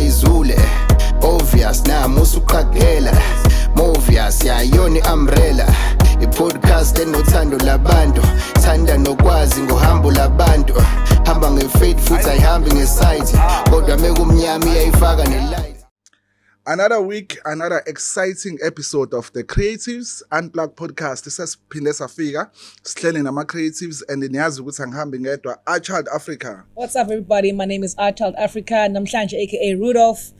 izule obvious nami usuqagela Movies yayona iumbrella I-podcast enothando labantu thanda nokwazi ngohambo labantu hamba ngefaith futhi ayihambi ngeside kodwa mekumnyama iyayifaka nelight. Another week, another exciting episode of the Creatives Unplugged podcast. Sesiphinde safika sihlele nama creatives and niyazi ukuthi angihambi ngedwa Archild Africa. What's up everybody? My name is Archild Africa, namhlanje aka Rudolph.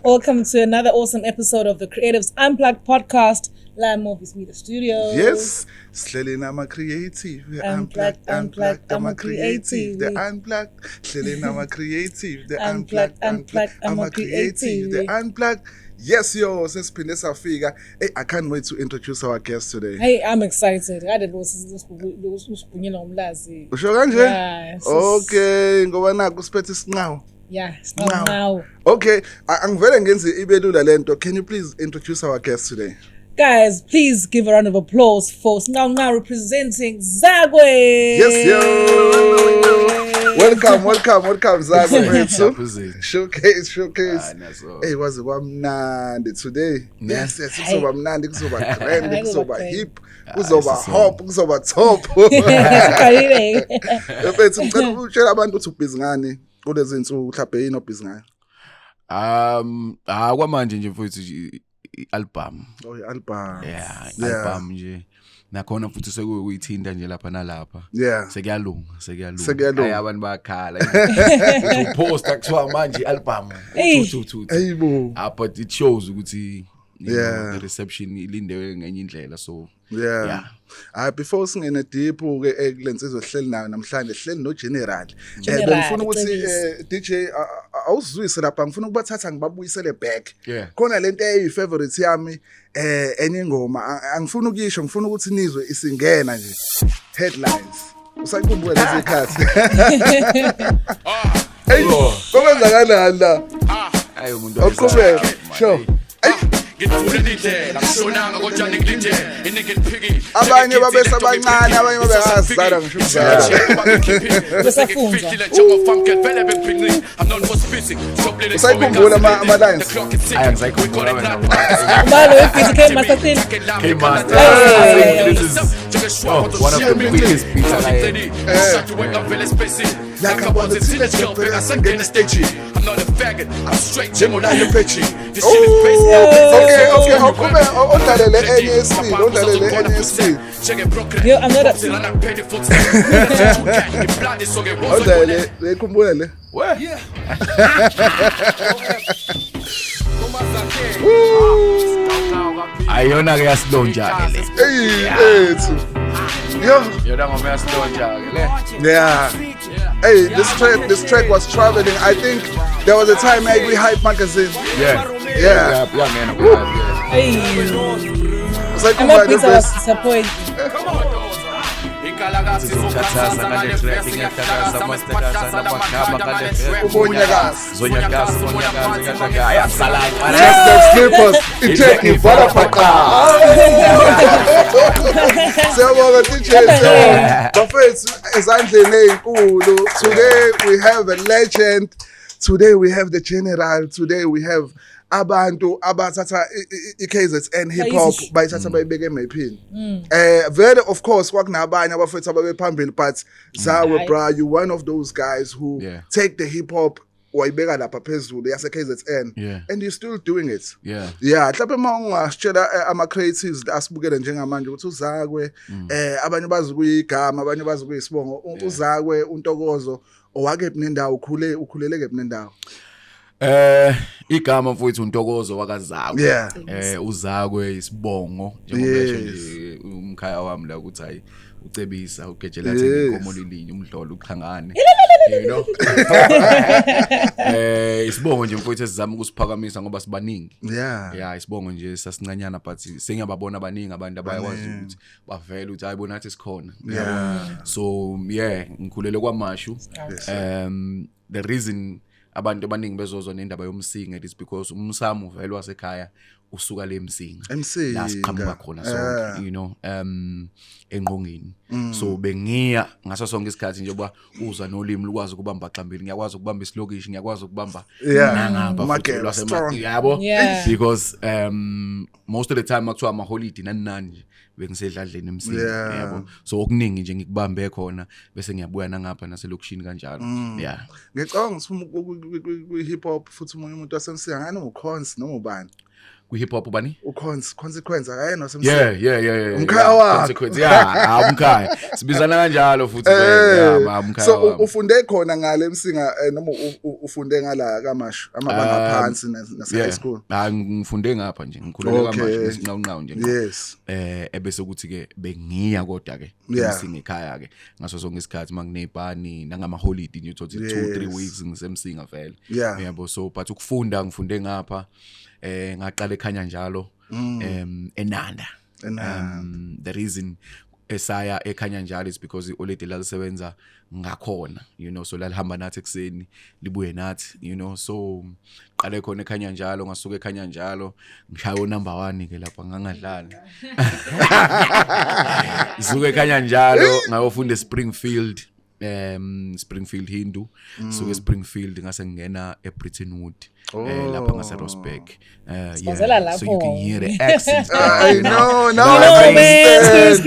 Welcome to another awesome episode of the Creatives Unplugged podcast. Live Movies Media Studios. Yes, sihlele nama creative. Unplugged, I'm a creative. The unplugged, sihlele nama creative. The Unplugged, I'm a creative. The unplugged. Yes, yo, sesiphinde safika. Hey, I can't wait to introduce our guest today. Hey, I'm excited. Kade usibhunyela umlazi. Usho kanje? Yeah. Okay, ngoba naku siphethe isinqawo. Yeah, now. Okay, angivele ngenze ibelula lento. Can you please introduce our guest today? Guys, please give a round of applause for now representing Zagwe. Yes, yo. Welcome, Zagwe. Showcase. Hey, was kwamnandi today. Yes, kuzoba mnandi, kuzoba grand, kuzoba hip, kuzoba hop, kuzoba top. Bese ngicela utshela abantu ukuthi ubhizi ngani kulezi insuku mhlawumbe yini obhizi ngayo. Kwamanje nje mfowethu album. Oh, album. Yeah, album nje. Nakhona futhi sekuyithinta nje lapha nalapha. Yeah. Sekuyalunga. Hayi abantu bayakhala. Uposta kuthiwa manje album. Hayibo. But it shows ukuthi the reception ilindewe ngenye indlela so yeah. Before singene deep ke kulenze izohleli nayo namhlanje hleli no General. Bengifuna ukuthi DJ awuzwise lapha ngifuna ukubathatha ngibabuyisele back. Khona lento eyifavorite yami enye ingoma angifuna ukuyisho ngifuna ukuthi nizwe isingena nje. Headlines. Usayikhumbula lezi khathi. Hey, kwenza kanjani la? Hayi umuntu oqhubeka. Sure. Abanye babesa abancane abanye babekazala ngisho usayikhumbula ama lines ayangizayikhumbula wena Malo ifike masathini K-Master one of the biggest beats like I want to see let's go back and get the stage. I'm not a faggot, I'm straight Jimmo like a petchy. This shit is crazy. Okay, how come ondalele NSP. Yo, I'm not ondalele lekhumbulele. Where? Ayona ke yasilonja le. Hey, yo. Yona ngoma yasilonja ke le. Yeah. Hey, this track was traveling. I think there was a time maybe Hype magazine. Yeah, man. Hey. It's like I'm not disappointed. Slippers, Ijeki, Barapaka. Siyabonga teachers. Bafethu ezandleni ezinkulu. Today we have a legend. Today we have the General. Today we have abantu abathatha iKZN hip hop bayithatha bayibeke emaphini. Very of course kwakunabanye abafethu ababephambili but Zawe bra you one of those guys who take the hip hop wayibeka lapha phezulu yase KZN and you're still doing it. Yeah, mhlawumbe mawungasitshela ama creatives asibukele njengamanje ukuthi uZakwe abanye bazi kuyigama abanye bazi kuyisibongo uZakwe uNtokozo owakephi nendawo ukhulele kephi nendawo. Igama mfowethu uNtokozo wakaZakwe. Uzakwe isibongo njengoba nje umkhaya wami la ukuthi hayi ucebisa ugejelathe inkomo lilinye umdlolo uqhangane. You know. Isibongo nje mfowethu esizama ukusiphakamisa ngoba sibaningi. Yeah, isibongo nje sasincanyana but sengiyababona abaningi abantu abayakwazi ukuthi bavele ukuthi hayi bona nathi sikhona. So ngikhulele kwaMashu. The reason abantu abaningi bezozwa nendaba yomsinga, it is because umsamo vele wasekhaya usuka le Msinga la siqhamuka khona sonke, you know, enqongeni. So bengiya ngaso sonke isikhathi njengoba uza nolimi lukwazi ukubamba xambili, ngiyakwazi ukubamba isilokishi, ngiyakwazi ukubamba nangapha futhi lwasemati, yabo, because most of the time akuthiwa ama holiday nani nje bengisedladleni Msinga, yabo. So okuningi nje ngikubambe khona bese ngiyabuya nangapha naselokishini kanjalo. Yeah, ngicabanga kwi hip hop futhi umuntu wasemsinga ngani ukhonsi noma ubani kwi-hip hop bani? Consequence akayena wasemsinga. Yeah. Umkhaya wakho. Consequence, yeah, umkhaya. Sibizana kanjalo futhi umkhaya. So ufunde khona ngale Msinga noma ufunde ngala kaMashu amabanga phansi nase high school? Ngifunde ngapha nje, ngikhulele kaMashu ngesinqawunqawu nje. Yes. Ebese ukuthi ke bengiya kodwa ke Msinga ekhaya ke ngaso sonke isikhathi manginebhani nangama holiday nje uthi 2-3 weeks ngisemsinga vele. Yabo, so but ukufunda ngifunde ngapha. Ngaqala ekhanya njalo eNanda. The reason esaya ekhanya njalo is because already lalisebenza ngakhona, you know, so lalihamba nathi ekseni libuye nathi, you know, so qale khona ekhanya njalo, ngasuka ekhanya njalo ngishaya number 1 ke lapha ngangadlala. Ngisuka ekhanya njalo ngayofunda Springfield. Springfield Hindu, so Springfield ngase ngena eBrittonwood lapha ngase Rosberg. So you can hear the accent. I know, now I understand.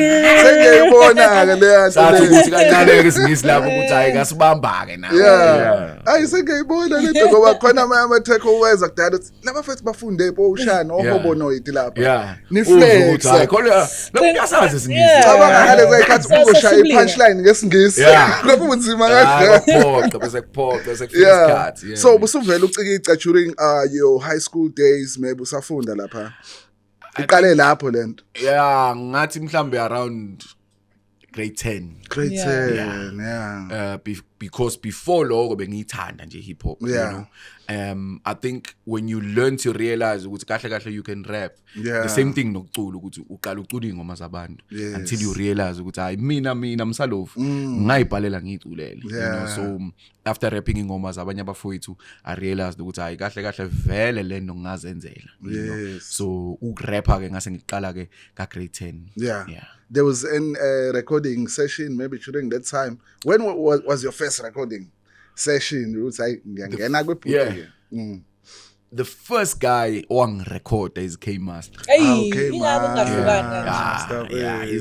Sengiyibona ke le sathi ukuthi kancane ke singisi lapho ukuthi hayi kasibamba ke na. Ayi sengiyibona le nto ngoba khona ama takeaways akudala ukuthi labafethu bafunde ePoshana oHobonoid lapha. Ni flex. Hayi khona lokuyasazi singisi. Cabanga ngale kwayikhathi ukushaya ipunchline ngesingisi. Lokho kunzima kahle. Bese kuphoqa sekufika isikhathi. So busuvela ucikicca during your high school days, maybe usafunda lapha. Iqale lapho lento. Yeah, ngathi mhlambe around grade 10. Grade 10, yeah. Because before lokho bengiyithanda nje hip hop, you know. I think when you learn to realize ukuthi kahle you can rap, the same thing nokucula ukuthi uqala ucula ingoma zabantu until you realize ukuthi hayi mina msalofu ngayibhalela ngiyiculele, you know. So after rapping ingoma zabanye abafowethu I realized ukuthi hayi kahle vele lento ngazenzela, you know. So ukurapper ke ngase ngiqala ke ka grade 10. Yeah. There was an recording session maybe during that time. When was your first recording session? The first guy on record is K-Master. He's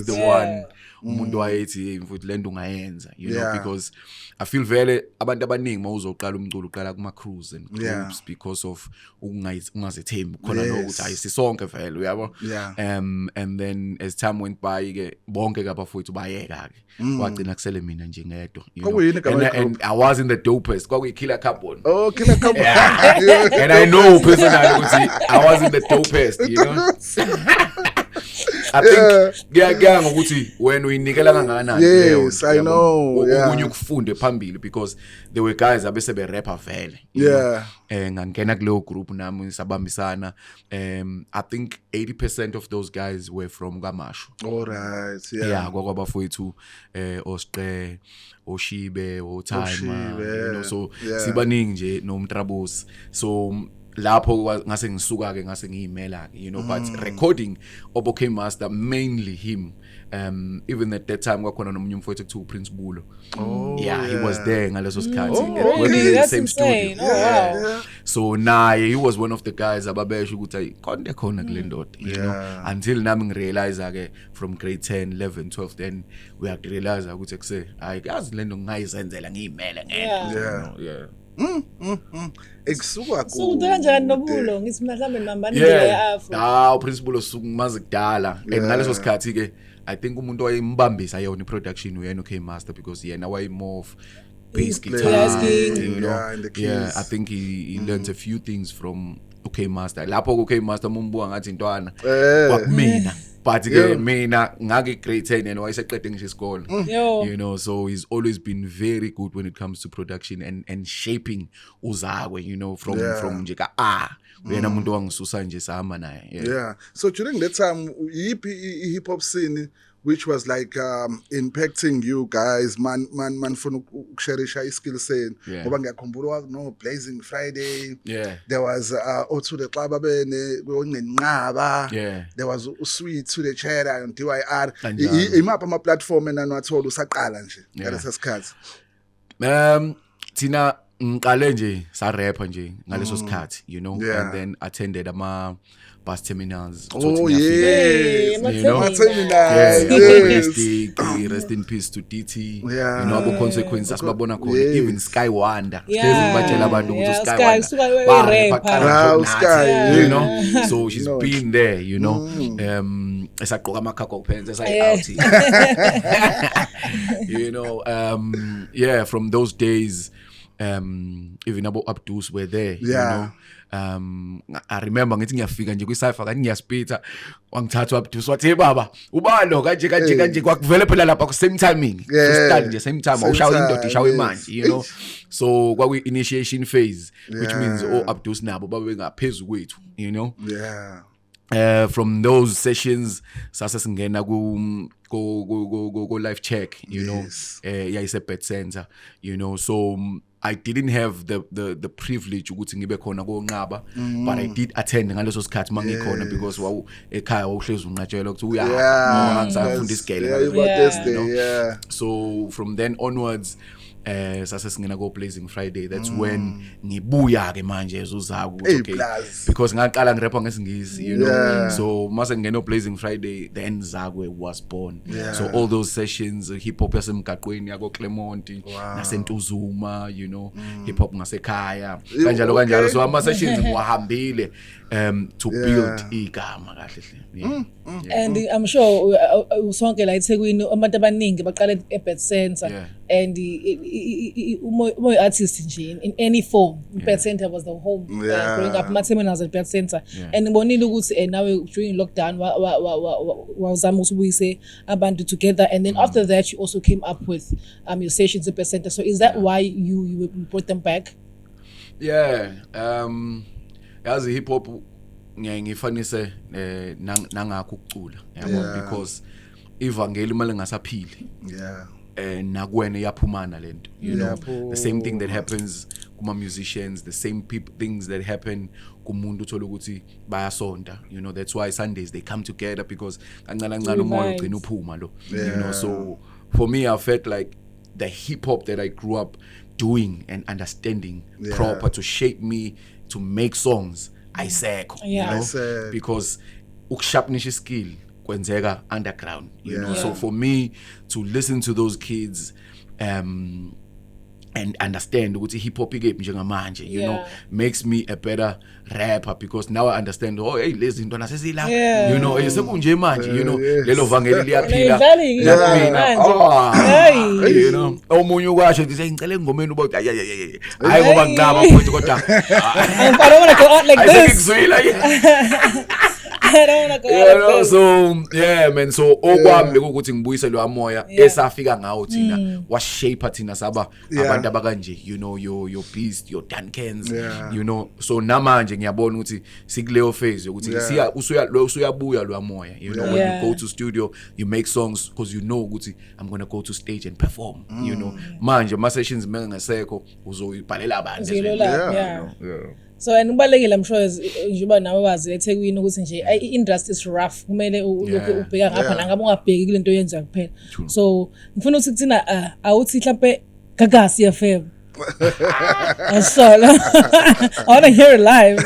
the one. Umuntu wayethi mfuthi lento ungayenza, you know, because I feel vele abantu abaningi mawuzoqala umculo uqala kuma cruise and groups because of ungazethembi khona lokuthi ayisisonke vele, uyabo. And then as time went by ke bonke abafowethu bayeka ke wagcina kusele mina nje ngedwa, you know. And I was in the dopest kwakuyi Killer Carbon. Oh, Killer Carbon. And I know personally ukuthi I was in the dopest, you know. I think ngiyanga ngokuthi wena uyinikela kangakanani. Yes, I know. Ukunye ukufunde phambili because there were guys abese be rapper vele. Ngangena kuleyo group nami sabambisana. I think 80% of those guys were from Kamashu. All right, kwakwabafowethu Osqe, Oshibe, Othima, you know, so sibaningi nje nomtrabusi. So lapho ngase ngisuka ke ngase ngiyimela, you know. But recording Obo K-Master, mainly him. Even at that time kwakhona nomunye umfowethu ekuthiwa Prince Bulo. He was there ngaleso sikhathi in the same studio. Wow. So naye he was one of the guys ababesha ukuthi konke khona kule ndoda, you know, until nami ngirealize ke from grade 10 11 12 then we had realize ukuthi ekuse hayi yazi lento ngayizenzela ngiyimele ngedwa. Ekusuka so kanjani nobulo ngithi mhlawumbe nambani ya Afro. Uprinciple osukumaze kudala and ngaleso sikhathi ke I think umuntu wayembambisa yona iproduction uyena K-Master because yena way more of bass guitar, you know. I think he learned a few things from K-Master. Lapho K-Master mumbuka ngathi intwana kwakumina. But mina ngake grade 10 and wayeseqede ngisho isikole, you know. So he's always been very good when it comes to production and shaping uzakwe, you know, from nje ka uyena umuntu wangisusa nje sahamba naye. So during that time yipi hip hop scene which was like impacting you guys man funa ukusharisha iskill senu ngoba ngiyakhumbula no Blazing Friday there was to the club abene onenqaba there was Sweet to the Cheddar and DYR imapha ama platform enanwathola usaqala nje ngaleso sikhathi thina ngiqale nje sa rapper nje ngaleso sikhathi you know and then attended ama bus terminals you know rest in peace to DT you know abo consequences asibabona khona even Sky Wonder batshela abantu ukuthi Sky you know so she's been there you know esaqoka amakhakho pants out you know from those days even abo Abdus were there you know I remember ngithi ngiyafika nje kwi-cypher kanti ngiyaspita wangithatha Abdus wathi hey baba ubalo kanje kwakuvele phela lapha ku same timing so start nje same time ushawa indoda ishawa imanje you know so kwaku initiation phase which means Abdus nabo babe ngaphezulu kwethu you know from those sessions sase singena go live check you know yayise bet center you know so I didn't have the privilege ukuthi ngibe khona konqaba but I did attend ngaleso sikhathi mangikhona because ekhaya wawuhlezi unqatshelwa ukuthi ngisafunda isigele so from then onwards sase singena go Blazing Friday that's when ngibuya ke manje ezuzaka okay because ngaqala ngirapha ngesingisi you know so mase ngena Blazing Friday then Zagwe was born so all those sessions hip hop yasemgaqweni yako Clement nasentuzuma you know hip hop ngasekhaya kanjalo so ama sessions ngiwahambile to build igama kahle and I'm sure usonke la eThekwini abantu abaningi baqala eBet Center and umoya artist nje in any form Bet Center was the home growing up Maseminals at Bet Center and ngibonile ukuthi nawe during lockdown wazama ukubuyisa abantu together and then after that you also came up with your sessions at Bet Center so is that why you brought them back yazi hip hop ngifanise nangakho ukucula yabo because ivangeli manje ngasaphili nakwena yaphumana lento you know the same thing that happens kuma musicians the same things that happen kumuntu uthola ukuthi bayasonda you know that's why Sundays they come together because kancane umoya ugcina uphuma lo you know so for me I felt like the hip hop that I grew up doing and understanding proper to shape me to make songs ayisekho you know because ukusharpenisha skill kwenzeka underground you know so for me to listen to those kids and understand ukuthi hip hop igame njengamanje you know makes me a better rapper because now I understand hey lezi zinto nasezila you know sekunje manje you know lelo vangeli liyaphila you know omunye ukwasho ngithi ngicela engomeni uba hayi ngoba nginqaba futhi kodwa I don't want to go out like this I don't want to go out like this so man so okwami ukuthi ngibuyisele amoya esafika ngawo thina washape thina saba abantu abakanje you know your Beast your Duncans you know so namanje ngiyabona ukuthi sikuleyo phase ukuthi usuyabuya lo amoya you know when you go to studio you make songs because you know ukuthi I'm going to go to stage and perform you know manje ma sessions mengasekho uzoyibhalela abantu so and ubalekile I'm sure njengoba nawe wazi eThekwini ukuthi nje i-industry is rough kumele ulokhu ubheka ngapha nangabe ungabheki kule nto yenza kuphela so ngifuna ukuthi kuthina awuthi mhlambe Gagasi FM Ashola I want to hear it live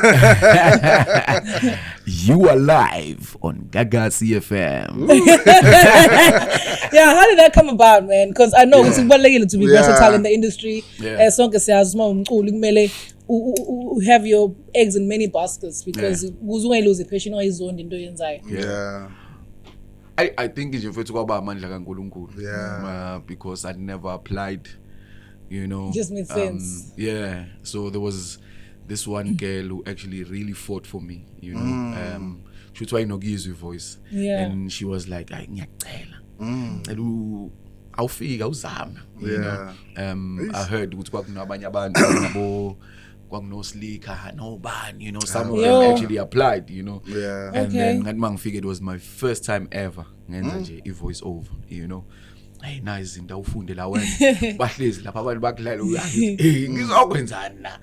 you are live on Gagasi FM how did that come about man because I know it's kubalekile to be versatile in the industry sonke siyazi uma umculi kumele have your eggs in many baskets because uzungayilose passion oyizondi into yenzayo I think nje mfethu kwaba amandla kaNkulunkulu because I'd never applied you know just made sense so there was this one girl who actually really fought for me you know she tried to use her voice and she was like ngiyacela awufika uzama you know I heard ukuthi kwakunabanye abantu nabo kwakuno Slika, no ban, you know, some of them actually applied, you know. Yeah. And then nganimang figured it was my first time ever ngenza nje i-voice over, you know. Hey nice izinto ufunde la wena bahlezi lapha abantu bakudlala uyathi ngizokwenzani la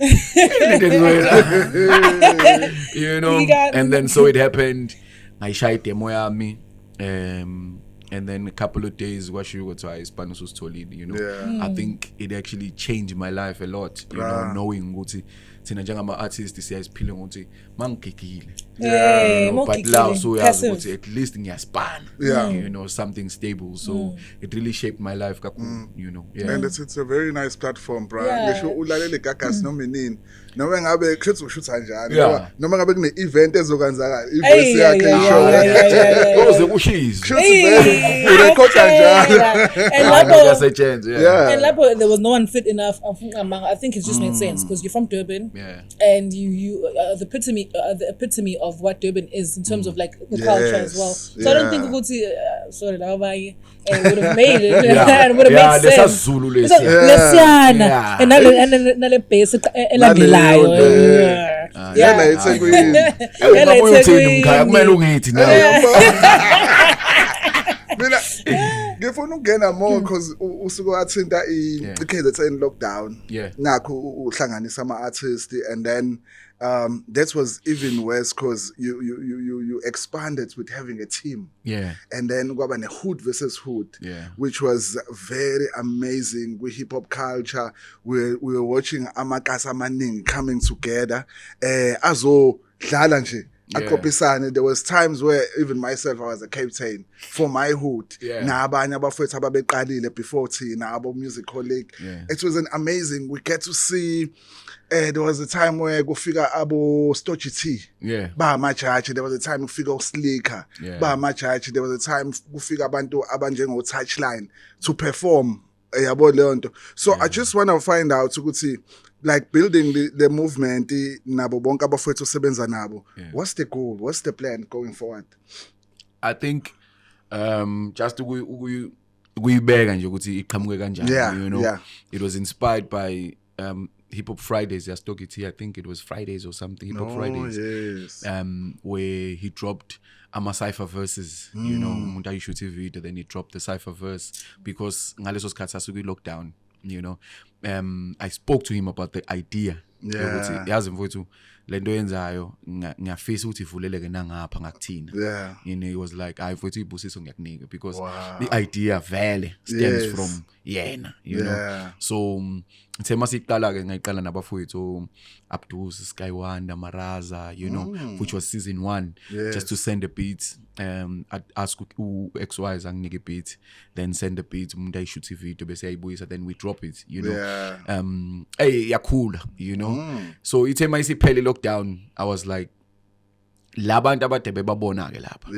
you know. And then so it happened, ngayishaya demo yami and then a couple of days kwashiwo kuthiwa iSpanish usitholile, you know. I think it actually changed my life a lot, you know, knowing ukuthi thina njengama artists siyasiphila ngokuthi mangigigile but now so uyazi ukuthi at least ngiyaspana, you know, something stable. So it really shaped my life kakhulu, you know. And it's a very nice platform, bro. Ngisho ulalele gagas noma inini noma ngabe kushuthi ushutha kanjani noma ngabe kune event ezokwenzakala ivoice yakhe ishow Koze kushize urecord kanjalo and lapho there was no one fit enough. I think it just made sense because you're from Durban, and you are the epitome of what Durban is in terms of like the culture as well. So I don't think sorry Lawabanye would have made it and would have made sense. Zulu Lesiyana and nale base elandelayo yala eThekwini kumele ungithi nawe mina ngifuna ukungena more because usuke wathinta i-KZN lockdown nakho uhlanganisa ama-artists, and then that was even worse because you expanded with having a team, and then kwaba ne-hood versus hood, which was very amazing with hip hop culture. We were watching amakasi amaningi coming together azodlala nje akopisane. There was times where even myself I was a captain for my hood nabanye abafowethu ababeqalile before thina abo music colleague. It was an amazing, we get to see there was a time where kufika abo Stochi T ba amajaji, there was a time kufika uSlika ba amajaji, there was a time kufika abantu abanjengo Touchline to perform yabo leyo nto. So I just want to find out ukuthi like building the movement nabo bonke abafowethu osebenza nabo, what's the goal, what's the plan going forward? I think just ukuyibeka nje ukuthi iqhamuke kanjani, you know. It was inspired by Hip Hop Fridays, I think it was Fridays or something, Hip Hop Fridays, where he dropped ama cypher verses, you know, umuntu ayishuthi video, then he dropped the cypher verse because ngaleso sikhathi sasuke lockdown, you know. I spoke to him about the idea ukuthi yazi mfowethu lento yenzayo ngiyafisa ukuthi ivuleleke nangapha ngakuthina, you know. He was like I mfowethu ibusiso ngiyakunika because the idea vele stems from yena, you know. So ngithe masiqala ke ngayiqala nabafowethu Abdus, Skywanda, Maraza, you know, which was season 1, just to send the beats. I'd ask XY zanginike beat, then send the beat, umuntu ayishuthi video bese ayibuyisa, then we drop it, you know. Yakhula, you know. So ithe mayisiphele lockdown, I was like labantu abade bebabona ke lapha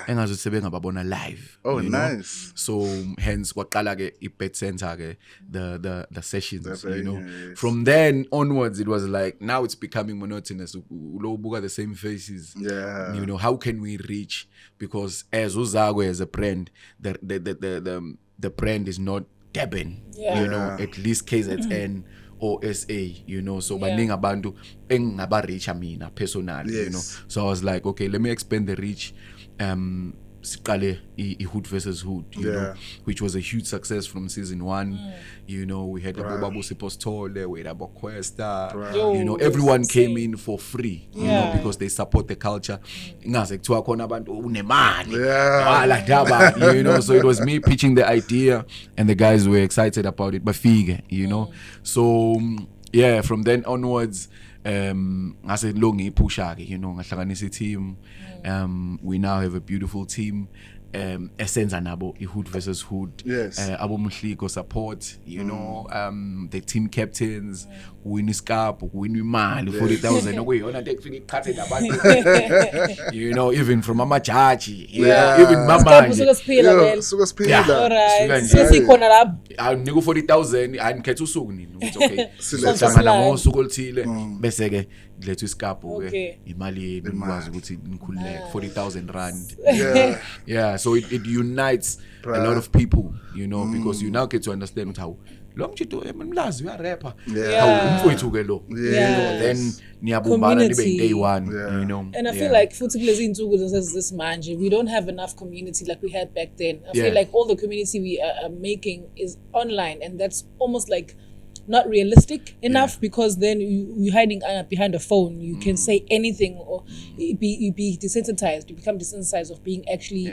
engazuthi sebengababona live. Nice. So hence kwaqala ke iBet Center ke the sessions, you know. From then onwards it was like now it's becoming monotonous, ulobuka the same faces, you know. How can we reach, because as Uzakwe as a brand, the brand is not Durban, you know, at least KZN or SA, you know. So baningi abantu engaba reach mina personally, you know. So I was like, okay, let me expand the reach. Siqale Hood versus Hood, you know, which was a huge success from season 1. You know, we had Babu Sipostole, we had Abo Cuesta, you know, everyone came in for free, you know, because they support the culture. Ngazek tu akona bantu unemani, you know. So it was me pitching the idea, and the guys were excited about it. But figure, you know. So yeah, from then onwards, ngase longi ipusha ke, you know, ngahlanganisa team. We now have a beautiful team. Esenza nabo iHood versus Hood. Abo Mhliko support, you know, the team captains, win iskap, win imali 40,000 okuyona into ekufika iqhathe nabantu. You know, even from amajaji, even mama nje. Suka siphila. Alright. Sikhona lapho. Awunika 40,000, angikhetha usuku nini ukuthi okay. Sihlangana ngosuku oluthile bese ke lethu iskapu ke imali yenu nikwazi ukuthi nikhululeke 40,000 rand. Yeah, so it unites a lot of people, you know, because you now get to understand how lo mjito emlazi uya rapper Yeah. umfowethu ke lo you know then niyabumbana nibe day one you know and I feel like futhi kulezi insuku this manje we don't have enough community like we had back then. I feel like all the community we are making is online, and that's almost like not realistic enough because then you're hiding behind a phone. You can say anything or you be desensitized. You become desensitized of being actually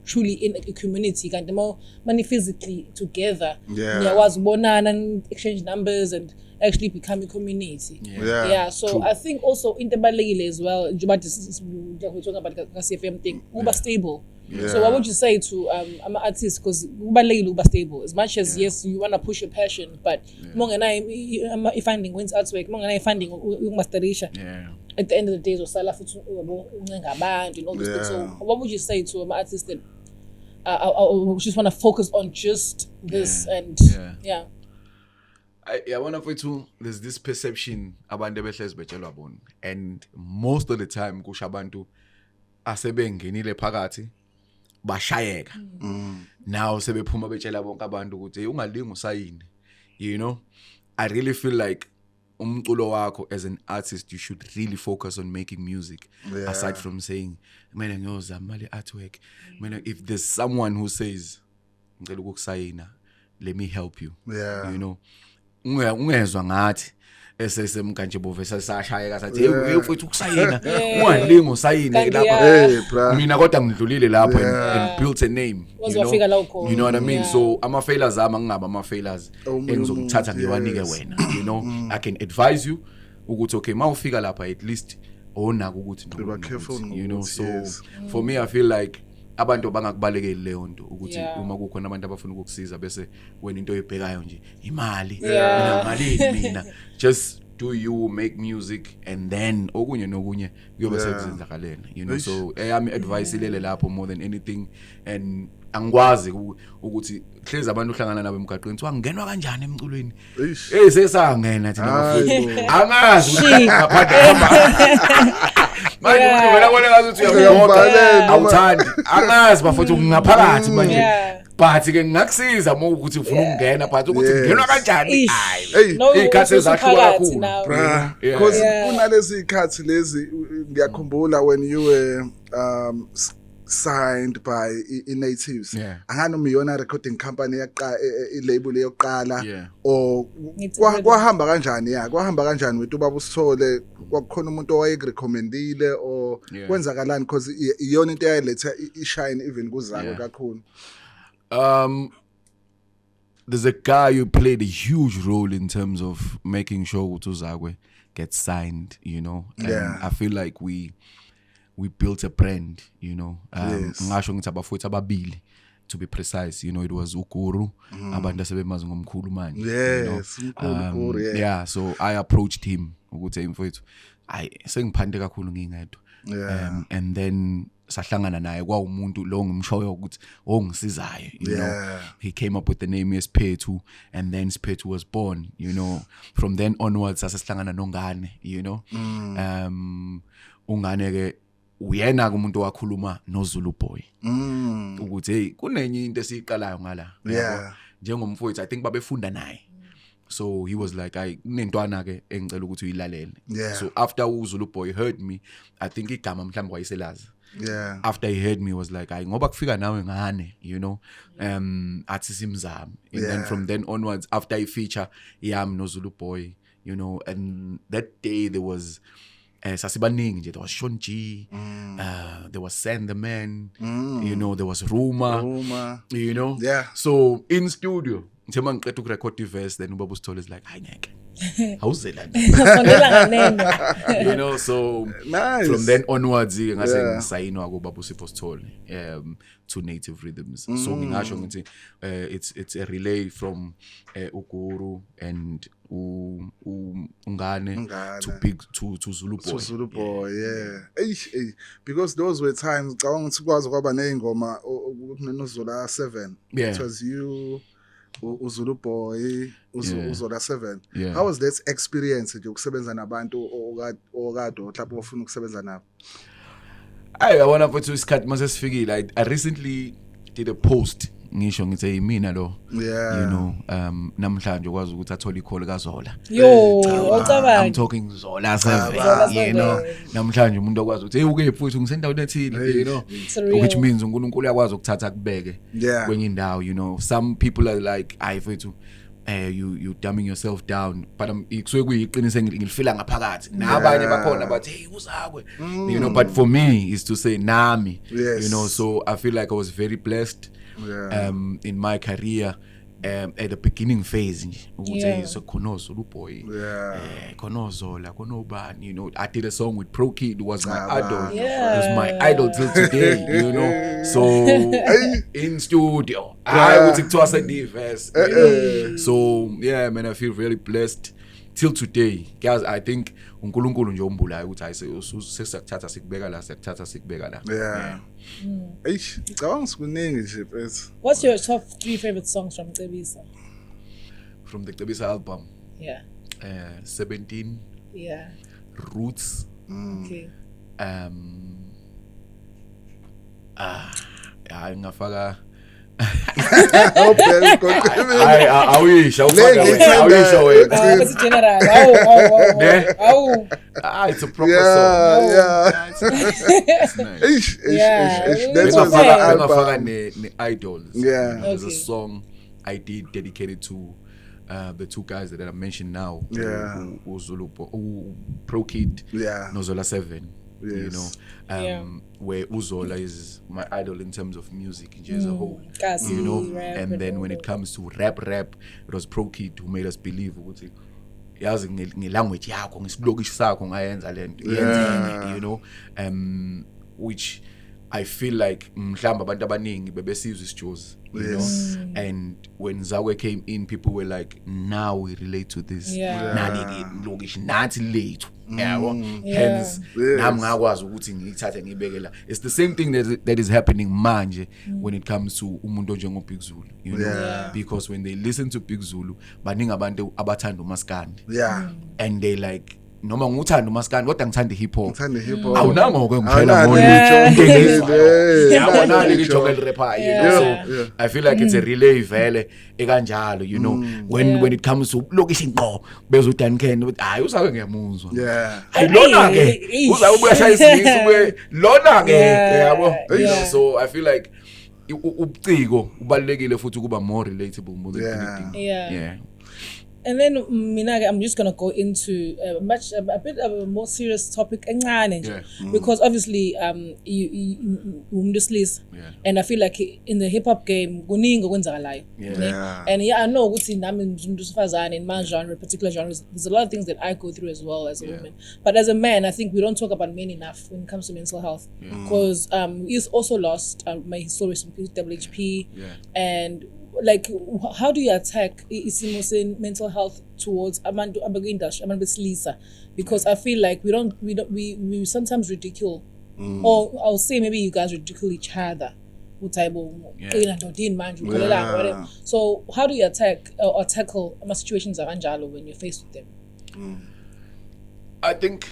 truly in a community. Kanti more money physically together. Was bonana and exchange numbers and actually become a community. So true. I think also into Balile as well. But we're talking about the CFM thing. Uber stable. So what would you say to I'm an artist because Uber stable as much as yes you want to push your passion, but I'm finding wins artwork, I'm finding masteration. At the end of the day, so and all this stuff. So what would you say to an artist that I just want to focus on just this and I want to too. There's this perception abantu behlezi betshelwa bona, and most of the time kusho abantu asebengenile phakathi bashayeka. Now sebephuma betshela bonke abantu ukuthi ungalingi usayini. You know, I really feel like umculo wakho as an artist you should really focus on making music aside from saying mina ngiyozama mali artwork. Mina if there's someone who says ngicela ukukusayina, let me help you. You know, ungezwa ngathi esesemkanje bovesa sashayeka sathi hey mfowethu ukusayina ungalingi usayine lapha mina kodwa ngidlulile lapha and built a name, you know what I mean. So ama failures ama ngingaba ama failures engizokuthatha ngiwanike wena, you know. I can advise you ukuthi okay mawufika lapha at least onaka ukuthi you know. So for me I feel like abantu bangakubalekeli leyo nto ukuthi uma kukhona abantu abafuna ukukusiza bese wena into oyibhekayo nje imali mina malini mina just do you make music and then okunye nokunye kuyobe sekuzenzakalela, you know. So eyami advice ilele lapho more than anything, and angikwazi ukuthi hlezi abantu uhlangana nabo emgaqweni kuthiwa ngenwa kanjani emculweni sesangena thina bafowethu angazi manje umuntu wena kole ngathi uyabona awuthandi angazi bafowethu ngaphakathi manje but ke ngingakusiza uma ukuthi ufuna ukungena but ukuthi ngenwa kanjani ikhathi ezahluka kakhulu because kunalezi ikhathi lezi ngiyakhumbula when you were signed by Natives anganomiyona recording company yaqa ilabel yokuqala or kwahamba kanjani wethu baba usithole kwakukhona umuntu owayerecommendile or kwenzakalani because iyona into eyaletha ishine even kuzako kakhulu. There's a guy who played a huge role in terms of making sure Utuzagwe gets signed, you know. And I feel like we built a brand, you know. Ngasho ngithi abafowethu ababili to be precise, you know. It was Ukuru abantu asebemazi ngomkhulu manje, you know. So I approached him ukuthi mfowethu sengiphande kakhulu ngingedwa and then sahlangana naye kwaumuntu lo ngimshoyo ukuthi ongisizayo, you know. He came up with the name Sphethu, and then Sphethu was born, you know. From then onwards sasihlangana noNgane, you know. Ungane ke uyena umuntu wakhuluma noZulu Boy ukuthi hey kunenye into esiqalayo ngala njengomfowethu I think babefunda naye. So he was like kunentwana ke engicela ukuthi uyilalele. So after uZulu Boy heard me, I think igama mhlawumbe wayeselazi. After he heard me, he was like ngoba kufika nawe ngane, you know, athi simzami. And then from then onwards after he feature yami noZulu Boy, you know, and that day there was sasibaningi nje, there was Sean G, there was Sand the Man, you know, there was Rumor, you know. So in studio ngithema ngiqeda ukurecord iverse, then ubaba usithole is like hayi ngeke awuzela you know. So nice. From then onwards ngase ngisayinwa ko baba uSipho Sithole to Native Rhythms. So ngingasho ngithi it's a relay from Ukuru and Ungane to Zulu Boy. To Zulu Boy, because those were times ngicabanga ukuthi kwazi kwaba nezingoma noZola 7. It was you uZulu Boy, uZola 7. How was that experience nje ukusebenza nabantu okade mhlawumbe ofuna ukusebenza nabo? I wanna put to isikhathi mase sifikile. I recently did a post ngisho ngithi mina lo Yeah. you know namhlanje ukwazi ukuthi athole ikholi kaZola Yo, I'm ocabanga. talking Zola 7 Zola you know 7. namhlanje umuntu okwazi ukuthi hey uke futhi ngisendaweni ethile you know It's real. which means uNkulunkulu uyakwazi ukuthatha kubeke Yeah. kwenye indawo you know some people are like I fethu you dumbing yourself down but ikusuke kuyiqiniso ngilifila ngaphakathi nabanye bakhona bathi hey uzakwe you know but for me is to say nami Yes. you know so I feel like I was very blessed Yeah. in my career at the beginning phase nje ukuthi Yeah. so khonozo luboy Yeah. khonozo la konobani you know I did a song with Pro Kid who was my idol Yeah. was my idol till today you know so in studio I would take to us a diverse you know? So yeah man I feel really blessed till today guys I think uNkulunkulu nje ombulayo ukuthi ayisesakuthatha sikubeka la sekuthatha sikubeka la Yeah. Eish, ngicabanga sikuningi nje mfethu. What's your top 3 favorite songs from Cebisa? from the Cebisa album Yeah. 17 Yeah. Roots Okay. ngafaka Awubheka konke. I wish awufaka Lenge wena awisho wena It's general. Awu. it's a proper Yeah, song yeah. it's nice Eish, Yeah. eish. That was Okay. our ngafaka album. ne idols Yeah. You know, there's a Okay. song I did dedicated to the two guys that I mentioned now Yeah. Uzulu Pro Kid Yeah. no Zola 7 you Yes. know Yeah. where Uzola is my idol in terms of music as a whole Kasi, you know rap and then all when it that. comes to rap it was Pro Kid who made us believe ukuthi yazi ngelanguage yakho ngesilokishi sakho ngayenza lento yenzeke you know which I feel like mhlamba abantu abaningi bebesizwe isijozi you Yes. know and when Zawe came in people were like now we relate to this Yeah. nali lokishi nathi lethu yabo Yeah. hence Yes. nami ngakwazi ukuthi ngiyithathe ngibeke la it's the same thing that is happening manje when it comes to umuntu onjengo Big Zulu you know Yeah. because when they listen to Big Zulu baningi abantu abathanda umaskandi Yeah. and they like noma nguthanda umaskandi kodwa ngithanda hip hop Ngithanda hip hop. awunango ke ngishela Awunalo ngoni Yeah. yabona Yeah. lijoke lirapper you Yeah. know so Yeah. I feel like it's a relay vele ekanjalo you know when it comes to lokishi ngqo beza uDan Ken ukuthi hayi usake ngiyamuzwa Yeah. hayi lona ke Eish. uzabuya shayisisa ube lona ke Yeah. yabo you know Yeah. so I feel like ubuciko ubalekile futhi kuba more relatable more than Yeah. anything Yeah. And then Minage, I'm just gonna go into a bit of a more serious topic, Yeah. because obviously you Yeah. and I feel like in the hip hop game, kuningi okwenzakalayo. Yeah. Yeah. And yeah, I know ukuthi nami ngimuntu sifazane in my genre, particular genres. There's a lot of things that I go through as well as a woman. But as a man, I think we don't talk about men enough when it comes to mental health, because he's also lost my historian WHP, and like how do you attack isimo mental health towards abantu abakwi-industry abantu besilisa, because I feel like we sometimes ridicule or I'll say maybe you guys ridicule each other whatever. So how do you attack or tackle situations akanjalo when you're faced with them? I think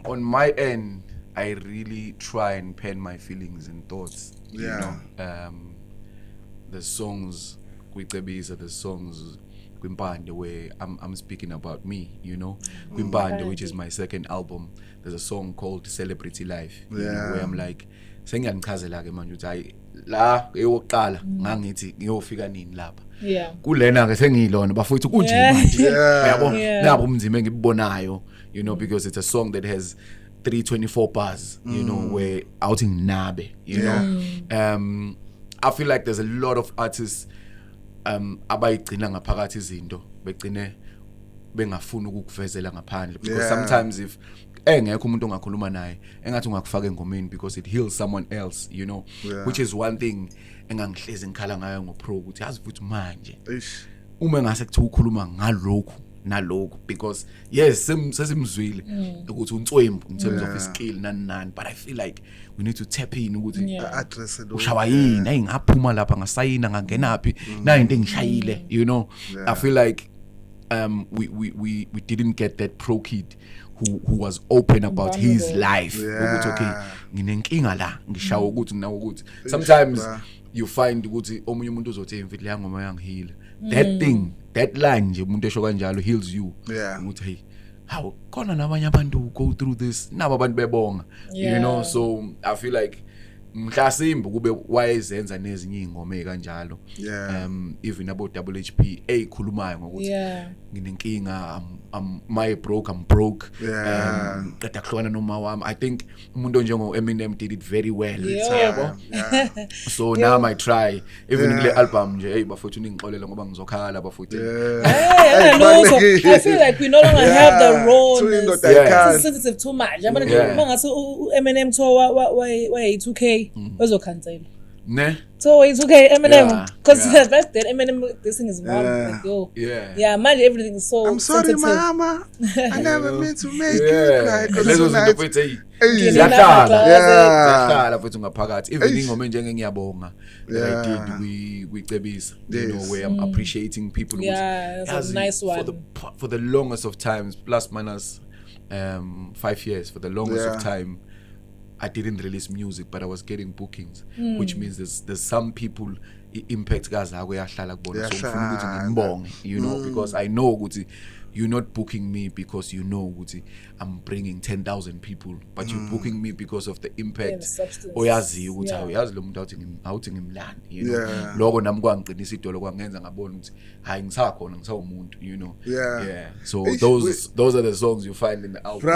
on my end I really try and pen my feelings and thoughts you Yeah. know the songs kwiCebisa, the songs kwimpande where I'm speaking about me, you know. Kwimpande, which is my second album, there's a song called Celebrity Life, you know, where I'm like sengiyangichazela ke manje ukuthi hayi la eyoqala ngangithi ngiyofika nini lapha kulena ke sengilona bafowethu kunje manje yabo nabo umzimba engibubonayo, you know, because it's a song that has 324 bars, you know, where outing nabe, you know. I feel like there's a lot of artists abayigcina ngaphakathi izinto begcine bengafuni ukukuvezela ngaphandle, because sometimes if engekho umuntu ongakhuluma naye engathi ungakufaka engomeni because it heals someone else, you know, which is one thing engangihlezi ngikhala ngayo ngoPro ukuthi yazi futhi manje uma ngase kuthi ukhuluma ngalokhu nalokhu, because yes sesimzwile ukuthi untswembu in terms of his skill nani, but I feel like we need to tap in ukuthi address it. ushawa yini ayi ngaphuma lapha ngasayina ngangenaphi na into engishayile, you know. I feel like we didn't get that Pro Kid who was open about his Vulnerable. life. Yeah. Ukuthi, okay, nginenkinga la, ngishawa ukuthi nginawo ukuthi. Sometimes you find ukuthi omunye umuntu uzothi imfihlo yangoma yangihila. That line nje umuntu esho kanjalo heals you. Yeah. Ukuthi hey, how khona nabanye abantu who go through this, nabo abantu bebonga. You know, so I feel like mhlasimbe kube wayezenza nezinye ingoma ekanjalo. Yeah. Even about WHP ekhulumayo ngokuthi nginenkinga, I'm broke. Yeah. Qeda kuhlwana noma wami. I think umuntu onjengo Eminem did it very well. Yeah. So now I might try even kule album nje hey bafuthu ningixolela ngoba ngizokhala bafuthu. I feel like we no longer have the rawness. It's sensitive too much. I mean, ngathi Eminem tour wa 2K bazokhansela. Ne? So it's okay, Eminem, because Yeah. back then Eminem, this thing is mom, like yo, Yeah. man, everything is so. I'm sorry, sensitive. mama. I never meant to make you cry. 'Cause Lezo tonight- zinto futhi hey. Ngine Ziyahlala. closet. Ziyahlala futhi ngaphakathi. Even Eish. ingoma njenge ngiyabonga that I did we cebisa, you know, where I'm appreciating people who Yeah, it's a nice one. for the longest of times plus minus 5 years for the longest of time I didn't release music but I was getting bookings which means there's some people impact kazako yahlala kubona so ngifuna ukuthi ngimbonge you know because I know ukuthi you're not booking me because you know ukuthi I'm bringing 10,000 people but you're booking me because of the impact oyazi ukuthi awuyazi lo muntu awuthi ngimlani you know lokho nami kwangiqinisa idolo kwangenza ngabona ukuthi hayi ngisakhona ngisawumuntu you know so those are the songs you find in the album.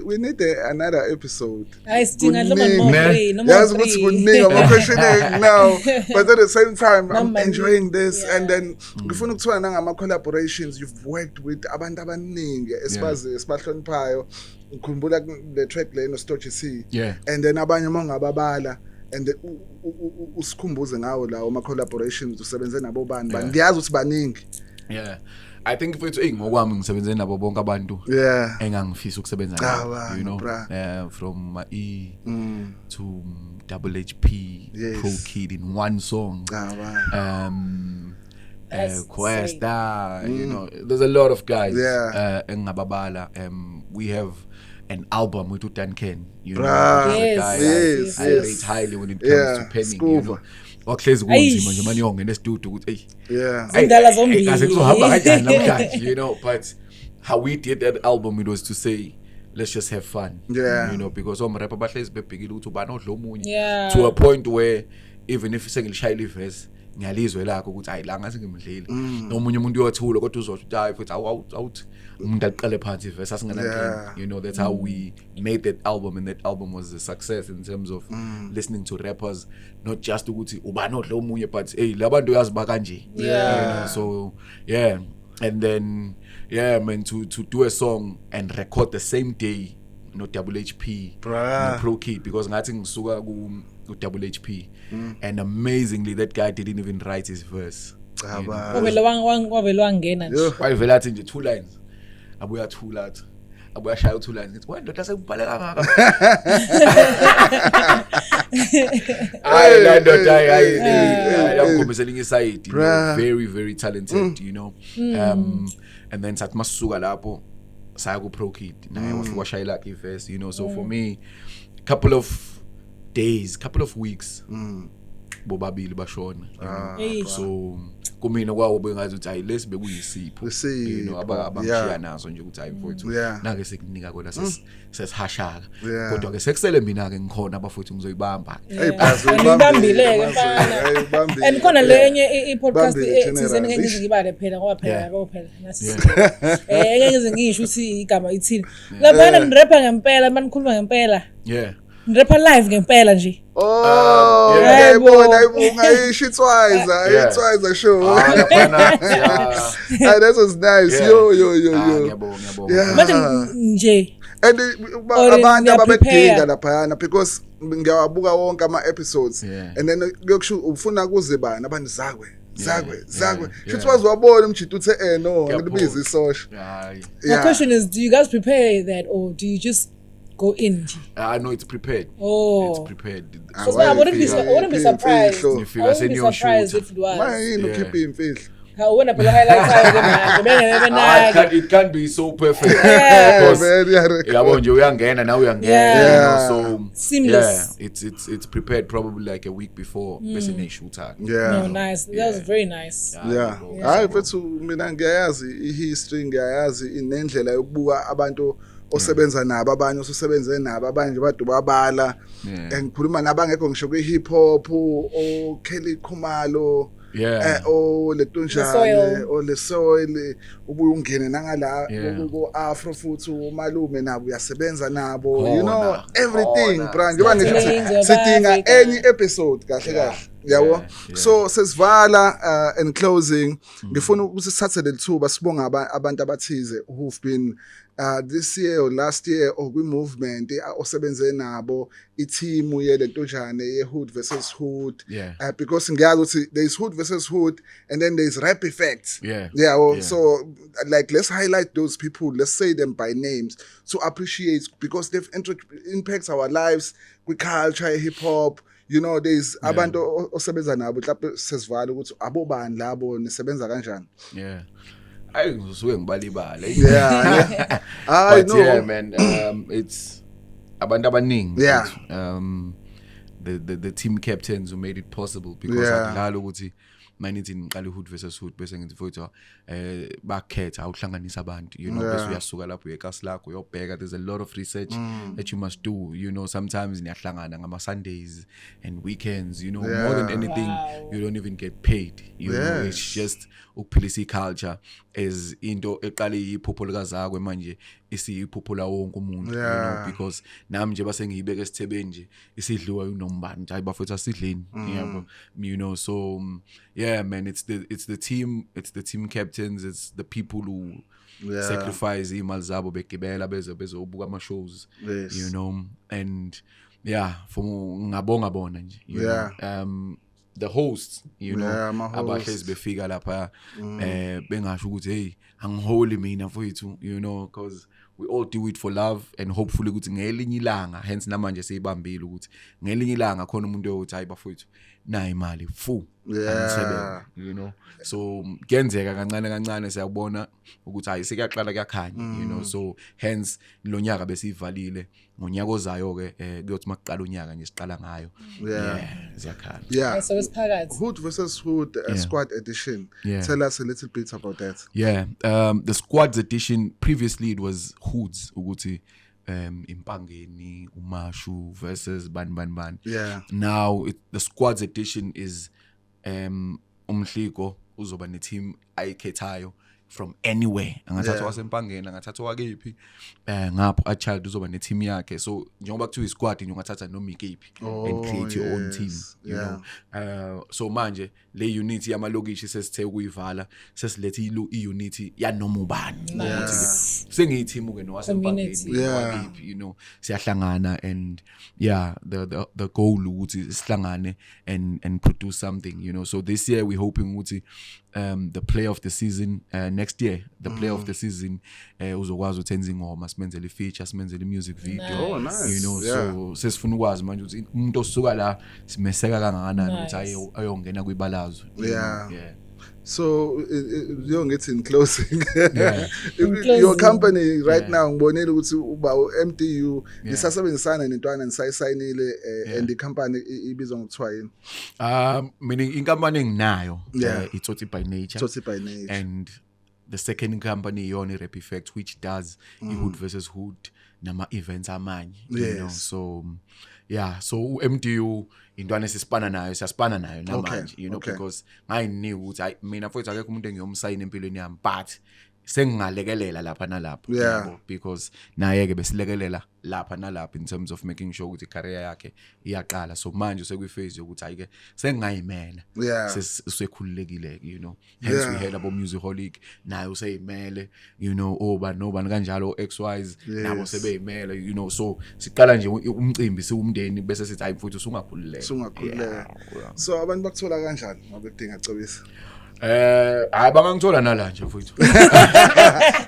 We need another episode. I sting number 3. Yes, what's kuninga my question now, but at the same time I'm enjoying this and then ngifuna ukuthola nangama collaborations you've worked with abantu abaningi esibahloniphayo ngikhumbula the track leno Stochi C and then abanye mongababala and usikhumbuze ngawo lawo ama collaborations usebenze nabo bani ngiyazi ukuthi baningi. I think mfethu ngokwami ngisebenze nabo bonke abantu engangifisa ukusebenza nabo you know from E to WHP Pro Kid in one song Questa you know there's a lot of guys engababala we have an album with Duncan you know the guy I rate highly when it comes to penning you know wahlezi kunzima nje manje ongena estudio ukuthi indala zombili ase kuzohamba kanjani namhlanje you know but how we did that album it was to say let's just have fun you know because rapper bahlezi bebhekile ukuthi ubani odla omunye to a point where even if sengilishayile iverse ngiyalizwe lakho ukuthi hayi la ngase ngimdlile nomunye umuntu uyothula kodwa uzothi hayi futhi awuthi umuntu aqale phansi iverse asingena you know that's how we made that album and that album was a success in terms of listening to rappers not just ukuthi ubani odla omunye but hey labantu uyaziba kanje you know so and then man to do a song and record the same day no WHP no Pro Kid because ngathi ngisuka ku WHP and amazingly that guy didn't even write his verse wavela wangena nje wayevela athi nje 2 lines abuya thula athi abuya shaya 2 lines ngithi wena ndoda sekubhale kangaka I don't yamkhombisela inye side very very talented you know and then sathi masuka lapho saya ku Pro Kid naye wafika washayela iverse you know so for me couple of weeks bobabili bashona so kumina kwawo bengazi ukuthi hayi lesi bekuyisipho you know abamshiya nazo nje ukuthi hayi mfowethu nake sekunika kona sesihashaka kodwa ke sekusele mina ke ngikhona abafowethu ngizoyibamba ngibambileke mfana and khona lenye i-podcast ethizeni ngeke ngizibale phela ngoba phela nasi ngeke ngisho ukuthi igama ithini laphana nirapper ngempela manikhuluma ngempela nirapper live ngempela nje yayibona ishitswayiza show that was nice yo ngiyabonga manje nje and abantu ababedinga lapha because ngiyawabuka wonke ama episodes and then kuyokusho ufuna kuzibani abantu zakwe shithi wazwabona umjito uthe no ngilibiza isosha my question is do you guys prepare that or do you just go in? I know it's prepared. It's prepared. So I wouldn't be surprised. You figure send your shoot. If it was. Mine keep imfihlo. How when I highlight It can't be so perfect. Yeah. Now we are Yeah. so Seamless. Yeah, it's prepared probably like a week before bese shooter. No, nice. That was very nice. Yeah. Hayi mfethu mina ngiyayazi ihistory ngiyayazi inendlela yokubuka abantu osebenza nabo abanye osebenze nabo abanye badu babala ngikhuluma nabangekho ngisho kwi hip hop o Kelly Khumalo o letunjane o le soil ubuye ungene nangala ku Afro futhi umalume nabo uyasebenza nabo you know everything brand ngiba ngisho sidinga any episode kahle yabo so sesivala in closing ngifuna ukuthi sithathe lethuba sibonga abantu abathize who've been this year or last year or kwi movement osebenze nabo i-team yelentonjane ye-hood versus hood because ngiyazi ukuthi there is hood versus hood and then there is rap effects so like let's highlight those people, let's say them by names to appreciate because they've impact our lives with culture, hip hop. You know, there's abantu osebenza nabo mhlawumbe sesivala ukuthi abobani labo nisebenza kanjani. I ngisuke ngibalibala. I know. Yeah, man, it's abantu abaningi. The team captains who made it possible because akudlala ukuthi manithi ngiqala hood versus hood bese ngithi futhi bakhetha awuhlanganisa abantu you know bese uyasuka lapho uyekasi lakho uyobheka there's a lot of research that you must do you know sometimes niyahlangana ngama Sundays and weekends you know more than anything you don't even get paid you know it's just ukuphilisa culture as into eqale iphupho likazakwe manje isiyiphupho la wonke umuntu you know because nami nje base ngiyibeka esithebeni nje isidliwa unombani hayi bafethu asidleni yabo you know so yeah man it's the team captains, it's the people who sacrifice imali zabo begibela bezobuka ama shows you know and for ngabonga bona nje you know the hosts you know abahlezi befika lapha bengasho ukuthi hey angiholi mina mfowethu you know because we all do it for love and hopefully ukuthi ngelinye ilanga hence namanje seyibambile ukuthi ngelinye ilanga khona umuntu oyothi hayi bafowethu na imali you know so kuyenzeka kancane siyabona ukuthi hayi sekuyaqala kuyakhanya you know so hence lo nyaka besivalile ngonyaka ozayo ke kuyothi makuqala unyaka nje siqala ngayo ziyakhanya so isiphakathi hood versus hood squad edition tell us a little bit about that the squads edition previously it was hoods ukuthi Impangeni Umashu versus ban now the squads edition is umhliko uzoba ne team ayikhethayo from anywhere angathathwa wasempangeni angathathwa wakephi ngapho a child uzoba ne team yakhe so njengoba kuthiwa isquad ungathatha noma ikephi and create your own team you know so manje le unity yamalokishi sesithe ukuyivala sesilethe i-unity yanoma ubani sengiyi team ke nowasempangeni wakephi you know siyahlangana and the goal ukuthi sihlangane and produce something you know so this year we hoping ukuthi the player of the season next year the player of the season uzokwazi uthenza ingoma simenzele feature simenzele music video you know so sesifuna ukwazi manje ukuthi umuntu osuka la simeseka kangakanani ukuthi ayongena kwibalazwe so you get in closing your company right now ngibonela ukuthi uba MTU isasebenzisana nentwana nisayisayinile and the company ibizwa ngokuthiwa yini meaning inkampani enginayo Itsotsi by nature and the second company yona Rap Effect which does hood versus hood nama events amanye you know so so MTU intwana siyasipana nayo namanje you know because ngayini ukuthi mina futhi akekho umuntu engiyomsayina empilweni yami but sengingalekelela lapha nalapha yabo because naye ke besilekelela lapha nalapha in terms of making sure ukuthi career yakhe iyaqala so manje sekwiphase yokuthi ayike sengingayimela sekhululekile you know hence we heard about Musicaholic naye useyimele you know nobani kanjalo XYs nabo sebeyimele you know so siqala nje umcimbi siwumndeni bese sithi hayi futhi usungakhululeka so abantu bakuthola kanjani ngoba kudinga cebisa hayi bangangithola nala nje mfowethu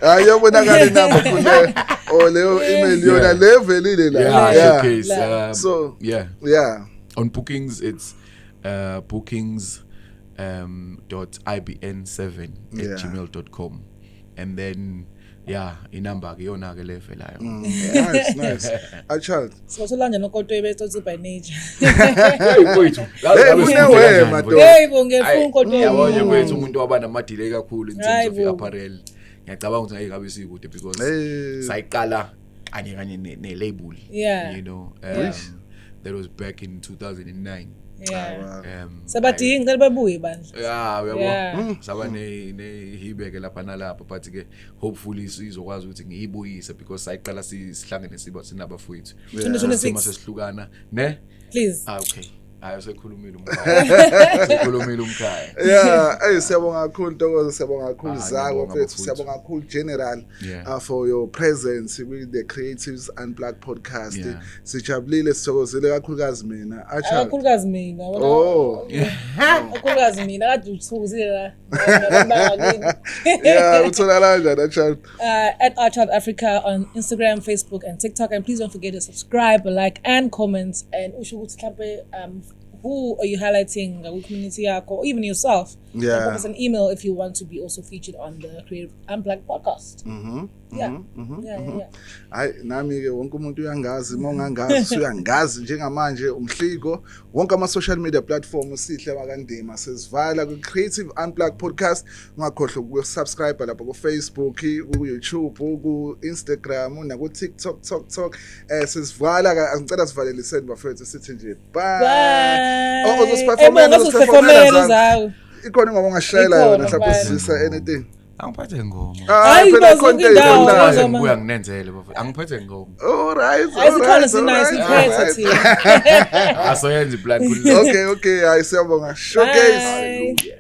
ayobonakala inamba khule leyo email yona levelile la so on bookings it's bookings .ibn7@gmail.com, and then inamba ke yona ke levelayo. Nice. Achild. So solanja nokoto betotsi by nature. Mfowethu, unewe, madoda. Hey ngefuna ukoto. Yabona mfowethu umuntu wabana amadile kakhulu in terms of apparel. Ngiyacabanga ukuthi ayikabe sikude because sayiqala kanye ne label, you know. That was back in 2009. Sabadingi ngicela babuye bandla. Uyabona saba ne hibeke lapha nalapha, but ke hopefully sizokwazi ukuthi ngiyibuyise because sayiqala sihlangene siba sinabafowethu. Sima sesihlukana ne please. Okay. Sekhulumile umkhaya. Siyabonga kakhulu Ntokozo, siyabonga kakhulu Zako mfethu, siyabonga kakhulu General for your presence with the Creatives Unplugged podcast. Sijabulile, sithokozile kakhulukazi mina. Kakhulukazi mina. Kakhulukazi mina kade uthukuzile la. Uthola kanjani Achild? At Achild Africa on Instagram, Facebook and TikTok, and please don't forget to subscribe, like and comment, and usho ukuthi mhlambe who are you highlighting community yakho, or even yourself? Drop us an email if you want to be also featured on the Creative Unplugged podcast. Hayi nami ke wonke umuntu uyangazi, mongangazi uyangazi njengamanje umhliko wonke ama social media platforms sihle bakandima sesivala ku Creative Unplugged podcast. Ungakhohlwa ukusubscribe lapha ku Facebook, ku YouTube, ku Instagram na ku TikTok sesivala. Angicela sivaleliseni bafethu sithi nje bye. Uzosiperformela zawo. Ikhona ngoba ngashayela yona mhlawumbe sisisa anything. Angiphethe ngoma. Phela content ngibuya nginenzele bafethu. Angiphethe ngoma. Alright. Ayisikhona sinice iphethe thina. Asoyenza plan. Okay, siyabonga. Showcase. Hallelujah.